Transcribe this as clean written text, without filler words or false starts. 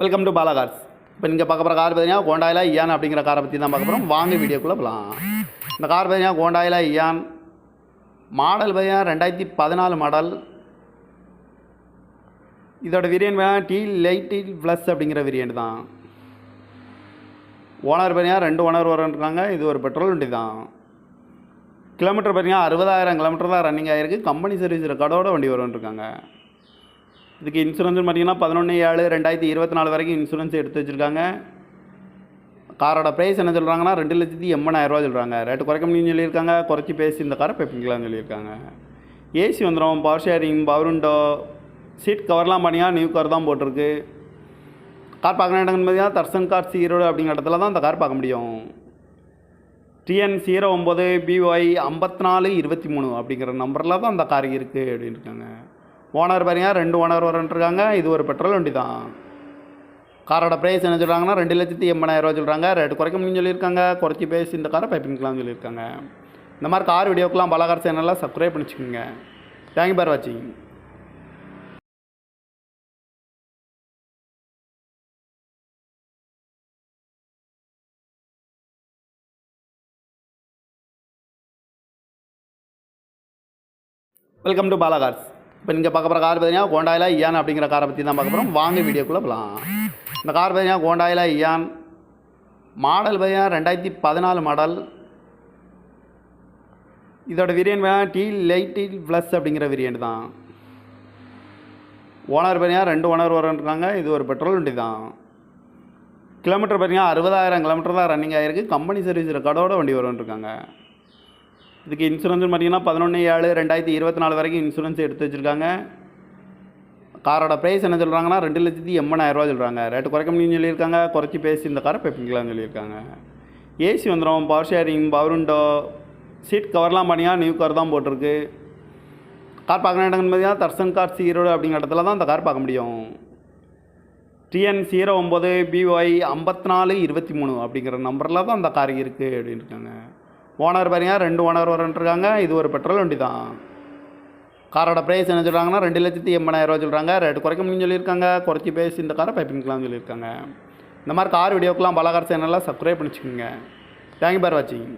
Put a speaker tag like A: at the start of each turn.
A: Welcome to Bala cars. இப்போ நீங்கள் பார்க்க போகிற கார் பார்த்தீங்கன்னா ஹோண்டாயில் இயான் அப்படிங்கிற காரை பற்றி தான் பார்க்க போகிறோம். வாங்க வீடியோக்குள்ளே போகலாம். இந்த கார் பார்த்தீங்கன்னா ஹோண்டாயில் இயான் மாடல் பார்த்தீங்கன்னா 2014 மாடல். இதோட வேரியன்ட் பார்த்தீங்கன்னா T-Lite+ அப்படிங்கிற வேரியன்ட் தான். ஓனர் பார்த்தீங்கன்னா 2 ஓனர் வரன்றாங்க. இது ஒரு பெட்ரோல் வண்டி தான். கிலோமீட்டர் பார்த்தீங்கன்னா 60,000 கிலோமீட்டர் தான் ரன்னிங் ஆகிருக்கு. கம்பெனி சர்வீஸ் ரெக்கார்டோட வண்டி வரும்ன்ருக்காங்க. இதுக்கு இன்சூரன்ஸ் பார்த்தீங்கன்னா 11/7/2024 வரைக்கும் இன்சூரன்ஸ் எடுத்து வச்சுருக்காங்க. காரோட ப்ரைஸ் என்ன சொல்கிறாங்கன்னா 2,80,000 சொல்கிறாங்க. ரேட்டு குறைக்க முடியும்னு சொல்லியிருக்காங்க. குறைச்சி பேசி இந்த காரை பேப்பிங்களான்னு சொல்லியிருக்காங்க. ஏசி வந்துடும், power sharing, power window, seat கவர்லாம் பண்ணியாக நியூ கார் தான் போட்டிருக்கு. கார் பார்க்குற இடங்கன்னு பார்த்தீங்கன்னா தர்சன் கார்ஸ் ஈரோடு அப்படிங்கிற இடத்துல தான் இந்த கார் பார்க்க முடியும். TN09BY 5423 அப்படிங்கிற நம்பரில் தான் அந்த கார் இருக்குது அப்படின்னு இருக்காங்க. ஓனர் பாருங்க 2 ஓனர் வரன்ட்ருக்காங்க. இது ஒரு பெட்ரோல் வண்டி தான். காரோட ப்ரைஸ் என்ன சொல்கிறாங்கன்னா 2,80,000 சொல்கிறாங்க. ரேட்டு குறைக்க முடியும்னு சொல்லியிருக்காங்க. குறைச்சி பேசி இந்த காரை பைப்பிங்கலாம்னு சொல்லியிருக்காங்க. இந்த மாதிரி கார் வீடியோக்கெலாம் பாலா கார் சேனலில் சப்ஸ்கிரைப் பண்ணிச்சுக்கோங்க. தேங்க்யூ ஃபார் வாட்சிங். Welcome to Bala cars. இப்போ நீங்கள் பார்க்க போகிற கார் பார்த்தீங்கன்னா ஹோண்டாயில் இயான் அப்படிங்கிற காரை பற்றி தான் பார்க்க போகிறோம். வாங்க வீடியோக்குள்ளே போகலாம். இந்த கார் பார்த்தீங்கன்னா ஹோண்டாயில் இயான் மாடல் பார்த்தீங்கன்னா 2014 மாடல். இதோட வேரியன்ட் பார்த்தீங்கன்னா T-Lite+ அப்படிங்கிற வேரியன்ட் தான். ஓனர் பார்த்தீங்கன்னா 2 ஓனர் வரன்றாங்க. இது ஒரு பெட்ரோல் வண்டி தான். கிலோமீட்டர் பார்த்தீங்கன்னா 60,000 கிலோமீட்டர் தான் ரன்னிங் ஆகிருக்கு. கம்பெனி சர்வீஸ் ரெக்கார்டோட வண்டி வரும்ன்ருக்காங்க. இதுக்கு இன்சூரன்ஸ் பார்த்தீங்கன்னா 11/7/2024 வரைக்கும் இன்சூரன்ஸ் எடுத்து வச்சுருக்காங்க. காரோட ப்ரைஸ் என்ன சொல்கிறாங்கன்னா 2,80,000 சொல்கிறாங்க. ரேட்டு குறைக்க முடியும்னு சொல்லியிருக்காங்க. குறைச்சி பேசி இந்த காரை பேப்பிங்கலாம்னு சொல்லியிருக்காங்க. ஏசி வந்துடும், power sharing, power window, seat கவர்லாம் பண்ணியாக நியூ கார் தான் போட்டிருக்கு. கார் பார்க்குற இடங்கன்னு பார்த்தீங்கன்னா தர்சன் கார்ஸ் ஈரோடு அப்படிங்கிற இடத்துல தான் இந்த கார் பார்க்க முடியும். TN09BY 5423 அப்படிங்கிற நம்பரில் தான் அந்த கார் இருக்குது அப்படின்னு இருக்காங்க. ஓனர் பாருங்க 2 ஓனர் வரன்ட்ருக்காங்க. இது ஒரு பெட்ரோல் வண்டி தான். காரோட ப்ரைஸ் என்ன சொல்கிறாங்கன்னா 2,80,000 சொல்கிறாங்க. ரேட்டு குறைக்க முடியும்னு சொல்லியிருக்காங்க. குறைச்சி பேசி இந்த காரை பைப்பிங்கலாம்னு சொல்லியிருக்காங்க. இந்த மாதிரி கார் வீடியோக்கெலாம் பாலா கார் சேனலில் சப்ஸ்கிரைப் பண்ணிச்சுக்கோங்க. தேங்க்யூ ஃபார் வாட்சிங்.